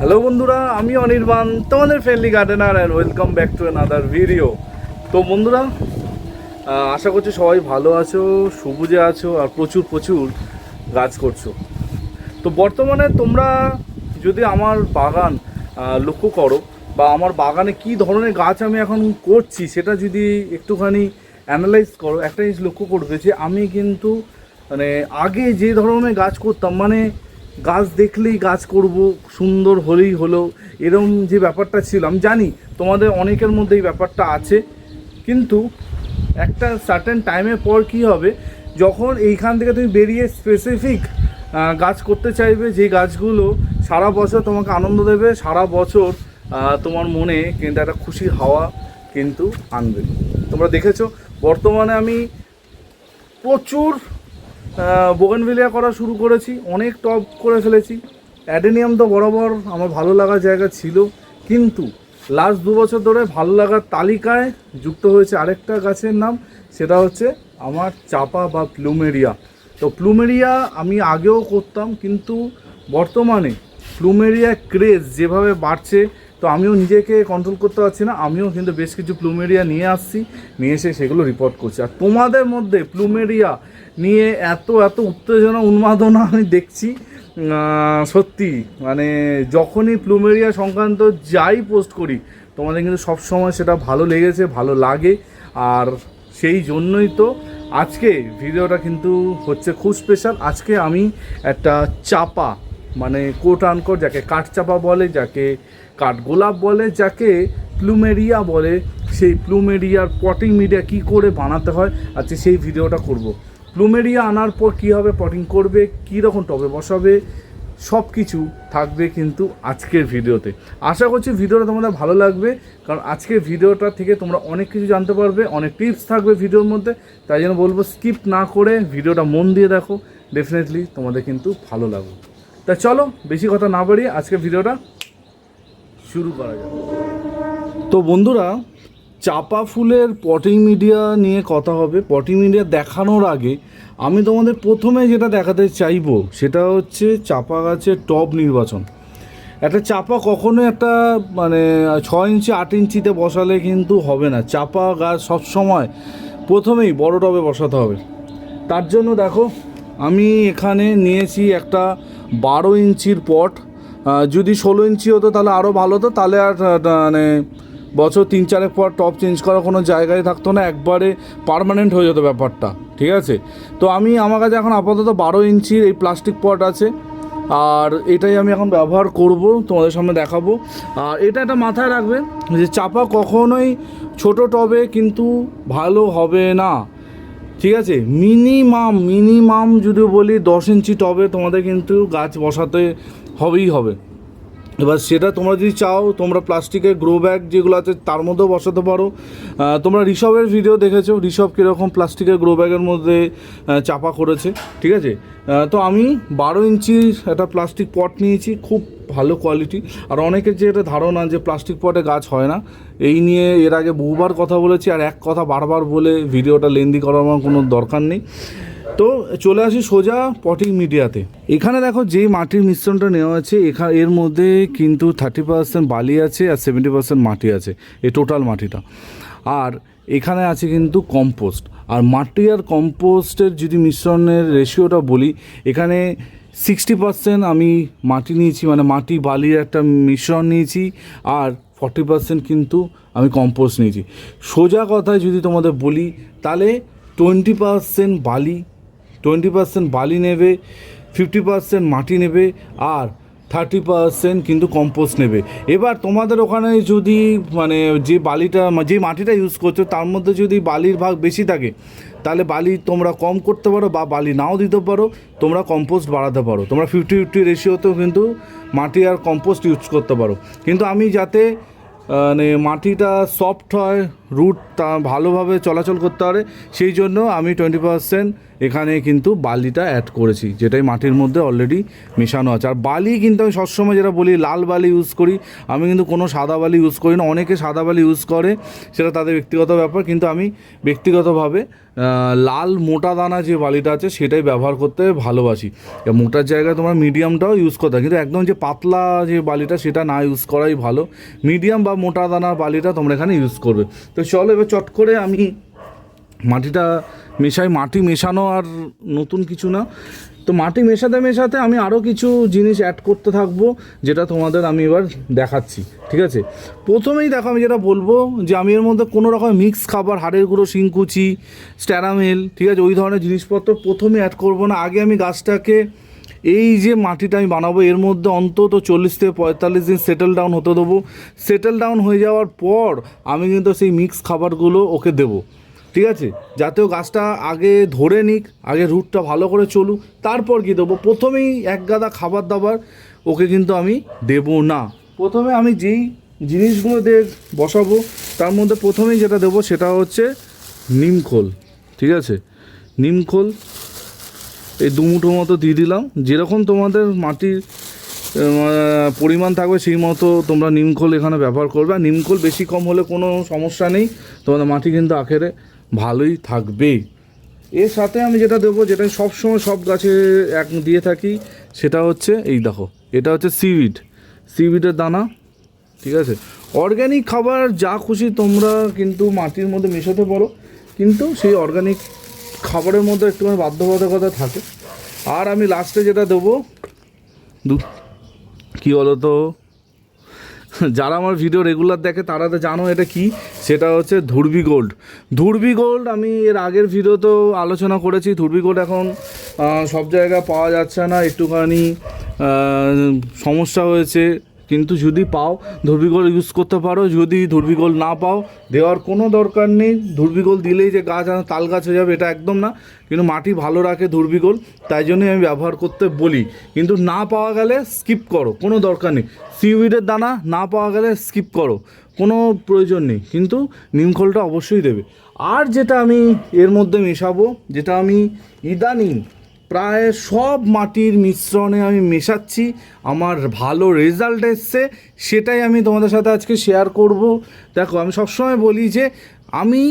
Hello বন্ধুরা, আমি অনির্বাণ, তোমাদের friendly gardener, and welcome back to another video. তো বন্ধুরা, আশা করছি সবাই ভালো আছো, সবুজে আছো আর প্রচুর প্রচুর গাছ করছো। তো বর্তমানে তোমরা যদি আমার বাগান লক্ষ্য করো বা আমার বাগানে কি ধরনের গাছ আমি এখন করছি সেটা যদি একটুখানি অ্যানালাইজ করো, একটা জিনিস লক্ষ্য করবে যে আমি কিন্তু মানে আগে যে ধরনের গাছ করতাম, মানে গাছ দেখলেই গাছ করব, সুন্দর হলেই হলো, এরম যে ব্যাপারটা ছিল, আমি জানি তোমাদের অনেকের মধ্যে এই ব্যাপারটা আছে। কিন্তু একটা সার্টেন টাইমের পর কি হবে, যখন এইখান থেকে তুমি বেরিয়ে স্পেসিফিক গাছ করতে চাইবে, যে গাছগুলো সারা বছর তোমাকে আনন্দ দেবে, সারা বছর তোমার মনে কিন্তু একটা খুশি হাওয়া কিন্তু আনবে। তোমরা দেখেছো বর্তমানে আমি প্রচুর বোগেনভিলিয়া করা শুরু করেছি, অনেক টব করে ফেলেছি। অ্যাডেনিয়াম তো বরাবর আমার ভালো লাগার জায়গা ছিল, কিন্তু লাস্ট 2 বছর ধরে ভালো লাগার তালিকায় যুক্ত হয়েছে আরেকটা গাছের নাম, সেটা হচ্ছে আমার চাপা বা প্লুমেরিয়া। তো প্লুমেরিয়া আমি আগেও করতাম, কিন্তু বর্তমানে প্লুমেরিয়া ক্রেজ যেভাবে বাড়ছে, তো আমিও নিজেকে কন্ট্রোল করতে পারছি না, আমিও কিন্তু বেশ কিছু প্লুমেরিয়া নিয়ে আসছি, নিয়ে এসে সেগুলো রিপোর্ট করছি। আর তোমাদের মধ্যে প্লুমেরিয়া নিয়ে এত এত উত্তেজনা উন্মাদনা আমি দেখছি, সত্যি মানে যখনই প্লুমেরিয়া সংক্রান্ত যাই পোস্ট করি তোমাদের কিন্তু সবসময় সেটা ভালো লেগেছে, ভালো লাগে। আর সেই জন্যই তো আজকে ভিডিওটা কিন্তু হচ্ছে খুব স্পেশাল। আজকে আমি একটা চাপা, মানে কোট আনকোট, যাকে কাঠচাপা বলে, যাকে কাঠগোলাপ বলে, যাকে প্লুমেরিয়া বলে, সেই প্লুমেরিয়ার পটিং মিডিয়া কী করে বানাতে হয় আজকে সেই ভিডিওটা করব। প্লুমেরিয়া আনার পর কী হবে, পটিং করবে, কী রকম টবে বসাবে, সব কিছু থাকবে কিন্তু আজকের ভিডিওতে। আশা করছি ভিডিওটা তোমাদের ভালো লাগবে, কারণ আজকের ভিডিওটা থেকে তোমরা অনেক কিছু জানতে পারবে, অনেক টিপস থাকবে ভিডিওর মধ্যে। তাই জন্য বলবো স্কিপ না করে ভিডিওটা মন দিয়ে দেখো, ডেফিনেটলি তোমাদের কিন্তু ভালো লাগবে। তা চলো বেশি কথা না বাড়িয়ে আজকের ভিডিওটা শুরু করা যাবে। তো বন্ধুরা, চাপা ফুলের পটিং মিডিয়া নিয়ে কথা হবে। পটিং মিডিয়া দেখানোর আগে আমি তোমাদের প্রথমে যেটা দেখাতে চাইবো সেটা হচ্ছে চাপা গাছের টব নির্বাচন। একটা চাপা কখনোই একটা মানে 6 ইঞ্চি 8 ইঞ্চিতে বসালে কিন্তু হবে না। চাপা গাছ সবসময় প্রথমেই বড় টবে বসাতে হবে। তার জন্য দেখো আমি এখানে নিয়েছি একটা 12 ইঞ্চির পট। যদি 16 ইঞ্চি হতো তাহলে আরও ভালো হতো, তাহলে আর মানে বছর 3-4 পর টপ চেঞ্জ করার কোনো জায়গায় থাকতো না, একবারে পার্মানেন্ট হয়ে যেত ব্যাপারটা, ঠিক আছে। তো আমার কাছে এখন আপাতত 12 ইঞ্চির এই প্লাস্টিক পট আছে, আর এটাই আমি এখন ব্যবহার করব, তোমাদের সামনে দেখাবো। আর এটা একটা মাথায় রাখবে যে চাপা কখনোই ছোট টবে কিন্তু ভালো হবে না, ঠিক আছে। মিনিমাম যদি বলি 10 ইঞ্চি টবে তোমাদের কিন্তু গাছ বসাতে হবেই হবে। এবার সেটা তোমরা যদি চাও, তোমরা প্লাস্টিকের গ্রো ব্যাগ যেগুলো আছে তার মধ্যেও বসাতে পারো। তোমরা ঋষভের ভিডিও দেখেছো, ঋষভ কীরকম প্লাস্টিকের গ্রো ব্যাগের মধ্যে চাপা করেছে, ঠিক আছে। তো আমি 12 ইঞ্চির একটা প্লাস্টিক পট নিয়েছি, খুব ভালো কোয়ালিটি। আর অনেকের যে এটা ধারণা যে প্লাস্টিক পটে গাছ হয় না, এই নিয়ে এর আগে বহুবার কথা বলেছি, আর এক কথা বারবার বলে ভিডিওটা লেন্দি করার কোনো দরকার নেই। তো চলে আসি সোজা পটিং মিডিয়াতে। এখানে দেখো যে মাটির মিশ্রণটা নেওয়া আছে, এর মধ্যে কিন্তু 30% বালি আছে আর 70% মাটি আছে, এই টোটাল মাটিটা। আর এখানে আছে কিন্তু কম্পোস্ট। আর মাটি আর কম্পোস্টের যদি মিশ্রণের রেশিওটা বলি, এখানে 60% আমি মাটি নিয়েছি, মানে মাটি বালির একটা মিশ্রণ নিয়েছি, আর 40% কিন্তু আমি কম্পোস্ট নিয়েছি। সোজা কথায় যদি তোমাদের বলি, তাহলে 20% বালি নেবে, 50% মাটি নেবে, আর 30% কিন্তু কম্পোস্ট নেবে। এবার তোমাদের ওখানে যদি মানে যে মাটিটা ইউজ করছো তার মধ্যে যদি বালির ভাগ বেশি থাকে, তাহলে বালি তোমরা কম করতে পারো, বা বালি নাও দিতে পারো, তোমরা কম্পোস্ট বাড়াতে পারো। তোমরা 50-50 রেশিওতেও কিন্তু মাটি আর কম্পোস্ট ইউজ করতে পারো। কিন্তু আমি যাতে মানে মাটিটা সফট হয়, রুট তা ভালোভাবে চলাচল করতে পারে, সেই জন্য আমি 20% এখানে কিন্তু বালিটা অ্যাড করেছি, যেটাই মাটির মধ্যে অলরেডি মেশানো আছে। আর বালি কিন্তু আমি সবসময় যেটা বলি লাল বালি ইউজ করি, আমি কিন্তু কোনো সাদা বালি ইউজ করি না। অনেকে সাদা বালি ইউজ করে, সেটা তাদের ব্যক্তিগত ব্যাপার, কিন্তু আমি ব্যক্তিগতভাবে লাল মোটা দানা যে বালিটা আছে সেটাই ব্যবহার করতে ভালোবাসি। মোটার জায়গায় তোমরা মিডিয়ামটাও ইউজ করতে হয়, কিন্তু একদম যে পাতলা যে বালিটা সেটা না ইউজ করাই ভালো। মিডিয়াম বা মোটা দানার বালিটা তোমরা এখানে ইউজ করবে। তো চলো এবার চট করে আমি মাটিটা মেশাই। মাটি মেশানো আর নতুন কিছু না, তো মাটি মেশাতে মেশাতে আমি আরও কিছু জিনিস অ্যাড করতে থাকবো, যেটা তোমাদের আমি এবার দেখাচ্ছি। ঠিক আছে, প্রথমেই দেখো আমি যেটা বলবো যে আমি এর মধ্যে কোনো রকম মিক্স খাবার, হাড়ের গুঁড়ো, শিংকুচি, স্ট্যারামেল, ঠিক আছে, ওই ধরনের জিনিসপত্র প্রথমে অ্যাড করবো না। আগে আমি গাছটাকে এই যে মাটিটা আমি বানাবো এর মধ্যে অন্তত 40 থেকে 45 দিন সেটেল ডাউন হতে দেবো। সেটেল ডাউন হয়ে যাওয়ার পর আমি কিন্তু সেই মিক্স খাবারগুলো ওকে দেবো, ঠিক আছে, যাতেও গাছটা আগে ধরে নিক, আগে রুটটা ভালো করে চলুক, তারপর কি দেবো। প্রথমেই এক গাদা খাবার দাবার ওকে কিন্তু আমি দেবো না। প্রথমে আমি যেই জিনিসগুলো দিয়ে বসাবো তার মধ্যে প্রথমেই যেটা দেবো সেটা হচ্ছে নিমখোল। ঠিক আছে, নিমখোল এই 2 মুঠো মতো দিয়ে দিলাম। যেরকম তোমাদের মাটির পরিমাণ থাকবে সেই মতো তোমরা নিমখোল এখানে ব্যবহার করবে। আর নিমখোল বেশি কম হলে কোনো সমস্যা নেই, তোমাদের মাটি কিন্তু আখেরে ভালোই থাকবে। এর সাথে আমি যেটা দেবো, যেটা সবসময় সব গাছে এক দিয়ে থাকি, সেটা হচ্ছে এই দেখো, এটা হচ্ছে সিউইডের দানা। ঠিক আছে, অর্গ্যানিক খাবার যা খুশি তোমরা কিন্তু মাটির মধ্যে মেশাতে পারো, কিন্তু সেই অর্গ্যানিক খাবারের মধ্যে একটুখানি বাধ্যবাধকতা থাকে। আর আমি লাস্টে যেটা দেবো কী বলো তো, যারা আমার ভিডিও রেগুলার দেখে তারা তো জানো এটা কি, সেটা হচ্ছে ধুরবি গোল্ড। ধুরবি গোল্ড আমি এর আগের ভিডিওতেও আলোচনা করেছি। ধুরবি গোল্ড এখন সব জায়গায় পাওয়া যাচ্ছে না, একটুখানি সমস্যা হয়েছে, কিন্তু যদি পাও ধুরবিগোল ইউজ করতে পারো। যদি ধুরবিগোল না পাও, দেওয়ার কোনো দরকার নেই। ধুরবিগোল দিলেই যে গাছ তাল গাছ হয়ে যাবে এটা একদম না, কিন্তু মাটি ভালো রাখে ধুরবিগোল, তাই জন্যই আমি ব্যবহার করতে বলি। কিন্তু না পাওয়া গেলে স্কিপ করো, কোনো দরকার নেই। সিউইডের দানা না পাওয়া গেলে স্কিপ করো, কোনো প্রয়োজন নেই, কিন্তু নিমখোলটা অবশ্যই দেবে। আর যেটা আমি এর মধ্যে মেশাবো, যেটা আমি ইদানিং প্রায় সব মাটির মিশ্রণে আমি মেশাচ্ছি, আমার ভালো রেজাল্ট এসছে, সেটাই আমি তোমাদের সাথে আজকে শেয়ার করব। দেখো আমি সবসময় বলি যে আমি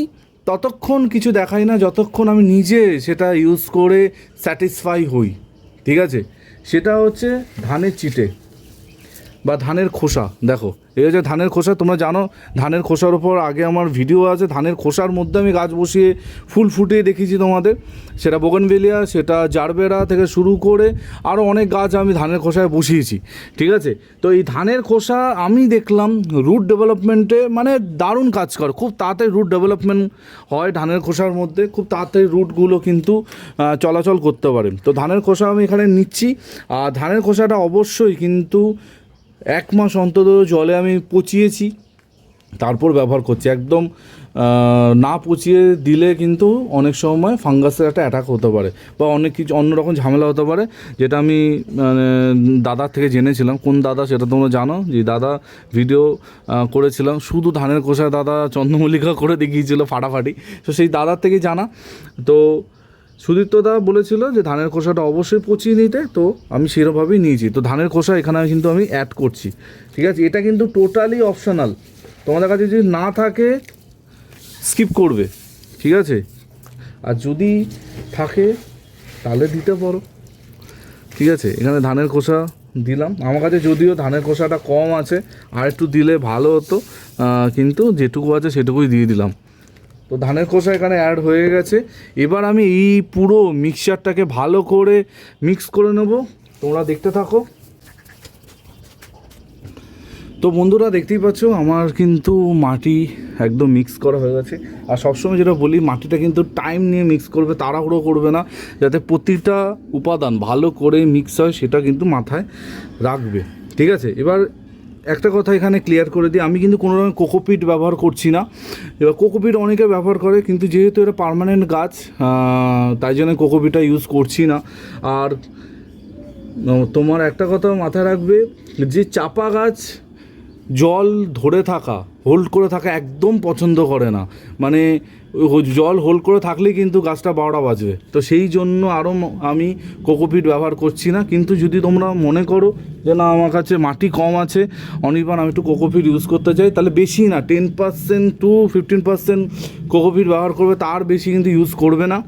ততক্ষণ কিছু দেখাই না যতক্ষণ আমি নিজে সেটা ইউজ করে স্যাটিসফাই হই। ঠিক আছে, সেটা হচ্ছে ধানের চিটে বা ধানের খোসা। দেখো এই হচ্ছে ধানের খোসা, তোমরা জানো ধানের খোসার ওপর আগে আমার ভিডিও আছে। ধানের খোসার মধ্যে আমি গাছ বসিয়ে ফুল ফুটিয়ে দেখিয়েছি তোমাদের, সেটা বোগেনভেলিয়া, সেটা জারবেরা থেকে শুরু করে আরও অনেক গাছ আমি ধানের খোসায় বসিয়েছি। ঠিক আছে, তো এই ধানের খোসা আমি দেখলাম রুট ডেভেলপমেন্টে মানে দারুণ কাজ করে, খুব তাড়াতাড়ি রুট ডেভেলপমেন্ট হয় ধানের খোসার মধ্যে, খুব তাড়াতাড়ি রুটগুলো কিন্তু চলাচল করতে পারে। তো ধানের খোসা আমি এখানে নিচ্ছি। আর ধানের খোসাটা অবশ্যই কিন্তু 1 মাস অন্তত জলে আমি পচিয়েছি, তারপর ব্যবহার করছি। একদম না পচিয়ে দিলে কিন্তু অনেক সময় ফাঙ্গাসের একটা অ্যাটাক হতে পারে বা অনেক কিছু অন্যরকম ঝামেলা হতে পারে, যেটা আমি দাদার থেকে জেনেছিলাম। কোন দাদা সেটা তোমরা জানো, যে দাদা ভিডিও করেছিলাম শুধু ধানের খোসা, দাদা চন্দ্রমল্লিকা করে দেখিয়েছিল ফাটাফাটি, তো সেই দাদার থেকে জানা। তো সুদীপ্তদা বলেছিল যে ধানের খোসাটা অবশ্যই পচিয়ে নিতে, তো আমি সেরকমভাবেই নিয়েছি। তো ধানের খোসা এখানে কিন্তু আমি অ্যাড করছি। ঠিক আছে, এটা কিন্তু টোটালি অপশনাল, তোমাদের কাছে যদি না থাকে স্কিপ করবে। ঠিক আছে, আর যদি থাকে তাহলে দিতে পারো। ঠিক আছে, এখানে ধানের খোসা দিলাম। আমার কাছে যদিও ধানের খোসাটা কম আছে, আর একটু দিলে ভালো হতো, কিন্তু যেটুকু আছে সেটুকুই দিয়ে দিলাম। তো ধানের খোসা এখানে অ্যাড হয়ে গেছে। এবার আমি এই পুরো মিক্সচারটাকে ভালো করে মিক্স করে নেব, তোমরা দেখতে থাকো। তো বন্ধুরা দেখতেই পাচ্ছ আমার কিন্তু মাটি একদম মিক্স করা হয়ে গেছে। আর সবসময় যেটা বলি, মাটিটা কিন্তু টাইম নিয়ে মিক্স করবে, তাড়াহুড়ো করবে না, যাতে প্রতিটা উপাদান ভালো করে মিক্স হয় সেটা কিন্তু মাথায় রাখবে। ঠিক আছে, এবার একটা কথা এখানে ক্লিয়ার করে দিই, আমি কিন্তু কোনো রকম কোকোপিট ব্যবহার করছি না। এবার কোকোপিট অনেকে ব্যবহার করে, কিন্তু যেহেতু এটা পার্মানেন্ট গাছ তাই জন্য কোকোপিটটা ইউজ করছি না। আর তোমার একটা কথা মাথায় রাখবে, যে চাপা গাছ জল ধরে থাকা, হোল্ড করে থাকা একদম পছন্দ করে না, মানে জল হোল্ড করে থাকলেই কিন্তু গাছটা 12টা বাজবে। তো সেই জন্য আরও আমি কোকোপিট ব্যবহার করছি না। কিন্তু যদি তোমরা মনে করো যে না আমার কাছে মাটি কম আছে, অনির্বাণ আমি একটু কোকোপিট ইউজ করতে চাই, তাহলে বেশি না 10% to 15% কোকোপিট ব্যবহার করবে, তার বেশি কিন্তু ইউজ করবে না,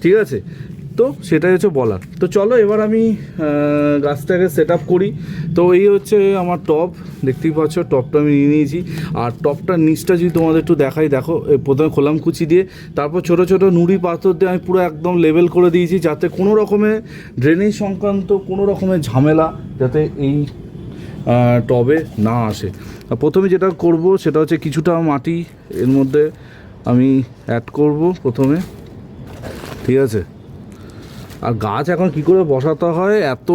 ঠিক আছে? তো সেটাই হচ্ছে বলার। তো চলো এবার আমি গাছটাকে সেট আপ করি। তো এই হচ্ছে আমার টব, দেখতেই পাচ্ছ টবটা আমি নিয়ে নিয়েছি। আর টবটার নিচটা যদি তোমাদের একটু দেখাই, দেখো প্রথমে খোলাম কুচি দিয়ে, তারপর ছোটো ছোটো নুড়ি পাথর দিয়ে আমি পুরো একদম লেভেল করে দিয়েছি, যাতে কোনো রকমের ড্রেনেজ সংক্রান্ত কোনো রকমের ঝামেলা যাতে এই টবে না আসে। প্রথমে যেটা করব সেটা হচ্ছে কিছুটা মাটি এর মধ্যে আমি অ্যাড করব প্রথমে, ঠিক আছে? আর গাছ এখন কী করে বসাতে হয় এত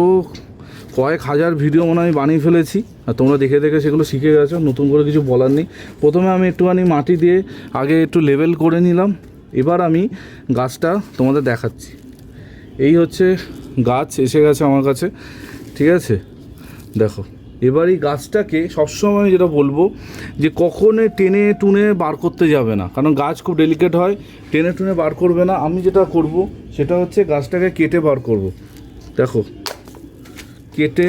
কয়েক হাজার ভিডিও মনে আমি বানিয়ে ফেলেছি, আর তোমরা দেখে দেখে সেগুলো শিখে গেছো, নতুন করে কিছু বলার নেই। প্রথমে আমি একটুখানি মাটি দিয়ে আগে একটু লেভেল করে নিলাম। এবার আমি গাছটা তোমাদের দেখাচ্ছি। এই হচ্ছে গাছ এসে গেছে আমার কাছে, ঠিক আছে? দেখো এবার এই গাছটাকে সবসময় যেটা বলবো যে কখনো টেনে টুনে বার করতে যাবে না, কারণ গাছ খুব ডেলিকেট হয়, টেনে টুনে বার করবে না। আমি যেটা করব সেটা হচ্ছে গাছটাকে কেটে বার করব। দেখো কেটে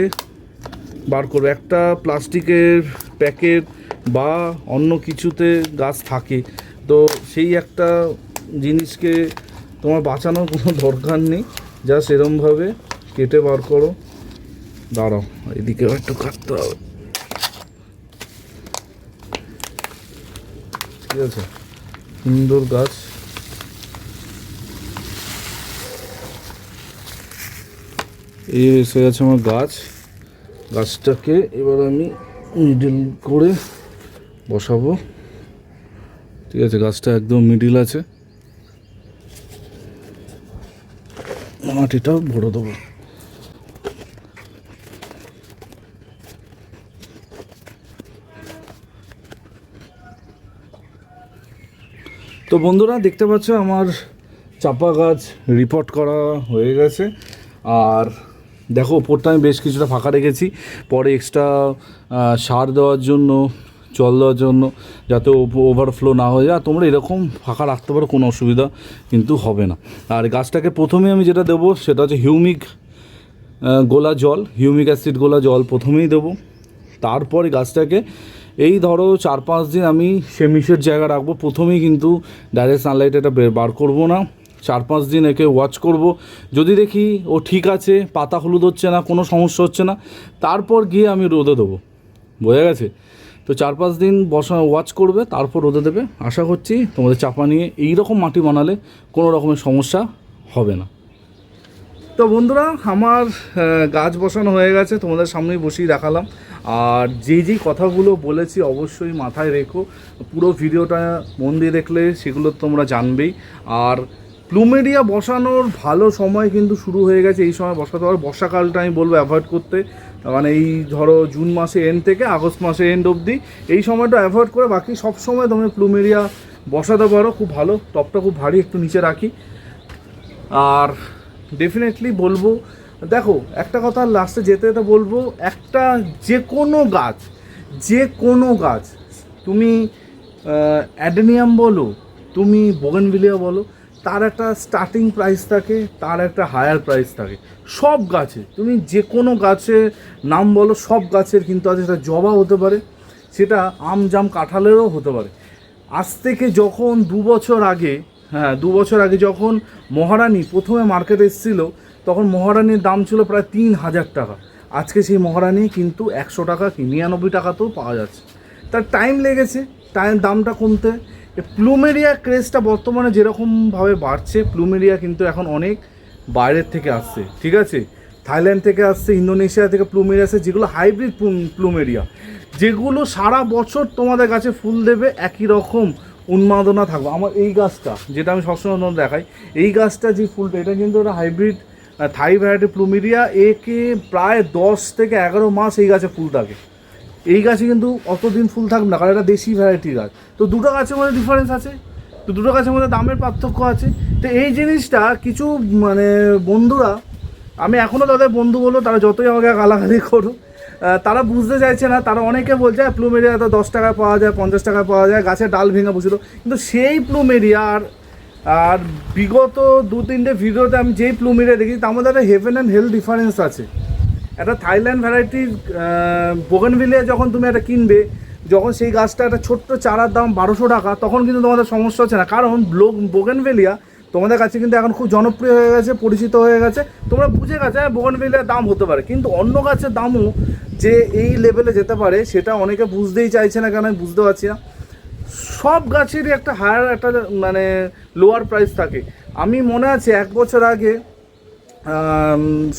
বার করবো। একটা প্লাস্টিকের প্যাকেট বা অন্য কিছুতে গাছ থাকে, তো সেই একটা জিনিসকে তোমার বাঁচানোর কোনো দরকার নেই, জাস্ট এরমভাবে কেটে বার করো। দাঁড়াও এদিকে একটু কাটতে হবে, ঠিক আছে? সুন্দর গাছ। এই এসে গেছে আমার গাছ। গাছটাকে এবার আমি মিডিল করে বসাবো, ঠিক আছে? গাছটা একদম মিডিল আছে, মাটিটাও ভরে দেবো। তো বন্ধুরা দেখতে পাচ্ছ আমার চাপা গাছ রিপোর্ট করা হয়ে গেছে। আর দেখো ওপরটা আমি বেশ কিছুটা ফাঁকা রেখেছি, পরে এক্সট্রা সার দেওয়ার জন্য, জল দেওয়ার জন্য, যাতে ওভারফ্লো না হয়ে যায়। তোমরা এরকম ফাঁকা রাখতে পারো, কোনো অসুবিধা কিন্তু হবে না। আর গাছটাকে প্রথমে আমি যেটা দেবো সেটা হচ্ছে হিউমিক গোলা জল, হিউমিক অ্যাসিড গোলা জল প্রথমেই দেবো। তারপরে গাছটাকে এই ধরো 4-5 দিন আমি সেমিশেড জায়গা রাখবো। প্রথমেই কিন্তু ডাইরেক্ট সানলাইট এটা বার করবো না, 4-5 দিন একে ওয়াচ করব। যদি দেখি ও ঠিক আছে, পাতা হলুদ হচ্ছে না, কোনো সমস্যা হচ্ছে না, তারপর গিয়ে আমি রোদে দেবো, বোঝা গেছে? তো 4-5 দিন ওয়াচ করবে, তারপর রোদে দেবে। আশা করছি তোমাদের চাপা নিয়ে এই রকম মাটি বানালে কোনো রকমের সমস্যা হবে না। তো বন্ধুরা আমার গাছ বসানো হয়ে গেছে, তোমাদের সামনেই বসিয়ে দেখালাম। আর যেই কথাগুলো বলেছি অবশ্যই মাথায় রেখো, পুরো ভিডিওটা মন দিয়ে দেখলে সেগুলো তোমরা জানবেই। আর প্লুমেরিয়া বসানোর ভালো সময় কিন্তু শুরু হয়ে গেছে, এই সময় বসাতে পারো। বর্ষাকালটা আমি বলবো অ্যাভয়েড করতে, মানে এই ধরো জুন মাসে এন্ড থেকে আগস্ট মাসে এন্ড অবধি এই সময়টা অ্যাভয়েড করে বাকি সব সময় তুমি প্লুমেরিয়া বসাতে পারো। খুব ভালো, টপটা খুব ভারী, একটু নিচে রাখি। আর ডেফিনেটলি বলবো, দেখো একটা কথা লাস্টে যেতে যেতে বলবো, একটা যে কোনো গাছ তুমি অ্যাডেনিয়াম বলো, তুমি বোগেনভিলিয়া বলো, তার একটা স্টার্টিং প্রাইস থাকে, তার একটা হায়ার প্রাইস থাকে। সব গাছে তুমি যে কোনো গাছের নাম বলো, সব গাছের কিন্তু আছে। সেটা জবা হতে পারে, সেটা আম জাম কাঁঠালেরও হতে পারে। আজ থেকে যখন 2 বছর আগে, 2 বছর আগে যখন মহারানী প্রথমে মার্কেটে এসেছিল, তখন মহারানীর দাম ছিল প্রায় 3000 টাকা। আজকে সেই মহারানী কিন্তু 100 টাকা কি 99 টাকাতেও পাওয়া যাচ্ছে। তার টাইম লেগেছে, দামটা কমতে। প্লুমেরিয়া ক্রেজটা বর্তমানে যেরকমভাবে বাড়ছে, প্লুমেরিয়া কিন্তু এখন অনেক বাইরের থেকে আসছে, ঠিক আছে? থাইল্যান্ড থেকে আসছে, ইন্দোনেশিয়া থেকে প্লুমেরিয়া আসছে, যেগুলো হাইব্রিড প্লুমেরিয়া, যেগুলো সারা বছর তোমাদের কাছে ফুল দেবে, একই রকম উন্মাদনা থাকবে। আমার এই গাছটা যেটা আমি সবসময় তোমাদের দেখাই, এই গাছটা যে ফুলটা, এটা কিন্তু একটা হাইব্রিড থাই ভ্যারাইটি প্লুমেরিয়া। একে প্রায় 10 থেকে 11 মাস এই গাছে ফুল থাকে। এই গাছে কিন্তু অতদিন ফুল থাকবে না, কারণ এটা দেশি ভ্যারাইটির গাছ। তো দুটো গাছের মধ্যে ডিফারেন্স আছে, তো দুটো গাছের মধ্যে দামের পার্থক্য আছে। তো এই জিনিসটা কিছু মানে বন্ধুরা, আমি এখনও তাদের বন্ধু বলো, তারা যতই আমাকে গালাগালি করুক, তারা বুঝতে চাইছে না। তারা অনেকে বলছে প্লুমেরিয়া তো 10 টাকায় পাওয়া যায়, 50 টাকায় পাওয়া যায়, গাছের ডাল ভেঙে বসিল। কিন্তু সেই প্লুমেরিয়া আর বিগত 2-3টে ভিডিওতে আমি যেই প্লুমেরিয়া দেখি তার মধ্যে একটা হেভেন অ্যান্ড হেল ডিফারেন্স আছে। একটা থাইল্যান্ড ভ্যারাইটির বোগেনভিলিয়া যখন তুমি একটা কিনবে, যখন সেই গাছটা একটা ছোট্ট চারার দাম 1200 টাকা, তখন কিন্তু তোমাদের সমস্যা হচ্ছে না, কারণ বোগেনভিলিয়া তোমাদের কাছে কিন্তু এখন খুব জনপ্রিয় হয়ে গেছে, পরিচিত হয়ে গেছে, তোমরা বুঝে গেছে বোগেনভিলিয়ার দাম হতে পারে। কিন্তু অন্য গাছের দামও যে এই লেভেলে যেতে পারে সেটা অনেকে বুঝতেই চাইছে না, কেন আমি বুঝতে পারছি না। সব গাছেরই একটা হায়ার একটা মানে লোয়ার প্রাইস থাকে। আমি মনে আছে 1 বছর আগে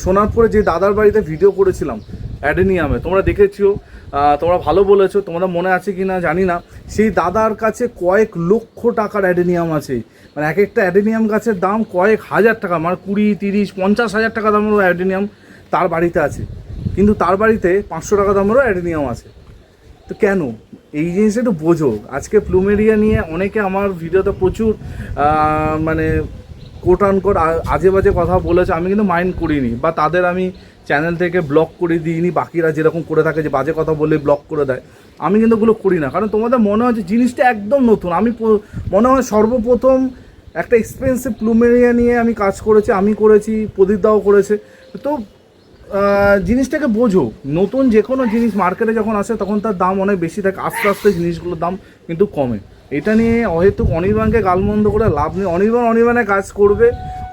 সোনারপুরে যে দাদার বাড়িতে ভিডিও করেছিলাম অ্যাডেনিয়ামে, তোমরা দেখেছো, তোমরা ভালো বলেছো, তোমরা মনে আছে কি না জানি না। সেই দাদার কাছে কয়েক লক্ষ টাকার অ্যাডেনিয়াম আছে, মানে এক একটা অ্যাডেনিয়াম গাছের দাম কয়েক হাজার টাকা, মানে 20, 30, 50 হাজার টাকা দামেরও অ্যাডেনিয়াম তার বাড়িতে আছে। কিন্তু তার বাড়িতে 500 টাকা দামেরও অ্যাডেনিয়াম আছে। তো কেন? এই জিনিসটা একটু বোঝো। আজকে প্লুমেরিয়া নিয়ে অনেকে আমার ভিডিওতে প্রচুর মানে কোট আনকোট আজে বাজে কথা বলেছে, আমি কিন্তু মাইন্ড করিনি, বা তাদের আমি চ্যানেল থেকে ব্লক করে দিইনি। বাকিরা যেরকম করে থাকে যে বাজে কথা বলে ব্লক করে দেয়, আমি কিন্তু ওগুলো করি না। কারণ তোমাদের মনে হয় যে জিনিসটা একদম নতুন। আমি মনে হয় সর্বপ্রথম একটা এক্সপেন্সিভ প্লুমেরিয়া নিয়ে আমি কাজ করেছি, আমি করেছি, প্রদীপ দাও করেছে। তো জিনিসটাকে বোঝো। নতুন যে কোনো জিনিস মার্কেটে যখন আসে তখন তার দাম অনেক বেশি থাকে, আস্তে আস্তে জিনিসগুলোর দাম কিন্তু কমে। এটা নিয়ে অহেতুক অনির্বাণকে গালমন্দ করে লাভ নেই। অনির্বাণের কাজ করবে,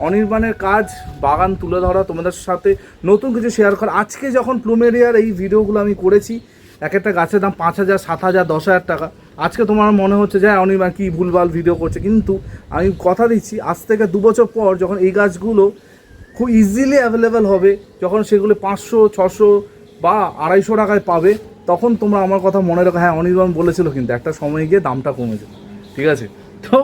অনির্বাণের কাজ বাগান তুলে ধরা, তোমাদের সাথে নতুন কিছু শেয়ার করা। আজকে যখন প্লুমেরিয়ার এই ভিডিওগুলো আমি করেছি, এক একটা গাছের দাম 5,000, 7,000, 10,000 টাকা। আজকে তোমার মনে হচ্ছে যে অনির্বাণ কী ভুলভাল ভিডিও করছে, কিন্তু আমি কথা দিচ্ছি আজ থেকে 2 বছর পর যখন এই গাছগুলো খুব ইজিলি অ্যাভেলেবেল হবে, যখন সেগুলো 500, 600 বা 250 টাকায় পাবে, তখন তোমরা আমার কথা মনে রাখো, হ্যাঁ অনির্বাণ বলেছিল কিন্তু একটা সময় গিয়ে দামটা কমেছে। ঠিক আছে? তো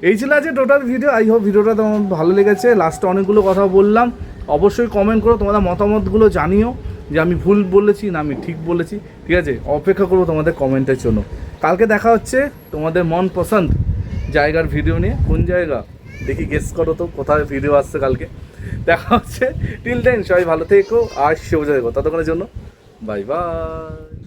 এই ছিল আজকে টোটাল ভিডিও। আই হোপ ভিডিওটা তোমার ভালো লেগেছে। লাস্টে অনেকগুলো কথা বললাম। অবশ্যই কমেন্ট করো, তোমাদের মতামতগুলো জানিও যে আমি ভুল বলেছি না আমি ঠিক বলেছি। ঠিক আছে? অপেক্ষা করবো তোমাদের কমেন্টের জন্য। কালকে দেখা হচ্ছে তোমাদের মন পছন্দ জায়গার ভিডিও নিয়ে। কোন জায়গা দেখি গেস করো তো, কোথায় ভিডিও আসছে কালকে। দেখা হচ্ছে। টিল দেন সবাই ভালো থেকো আর সেও থেকো। ততক্ষণের জন্য বাই বাই।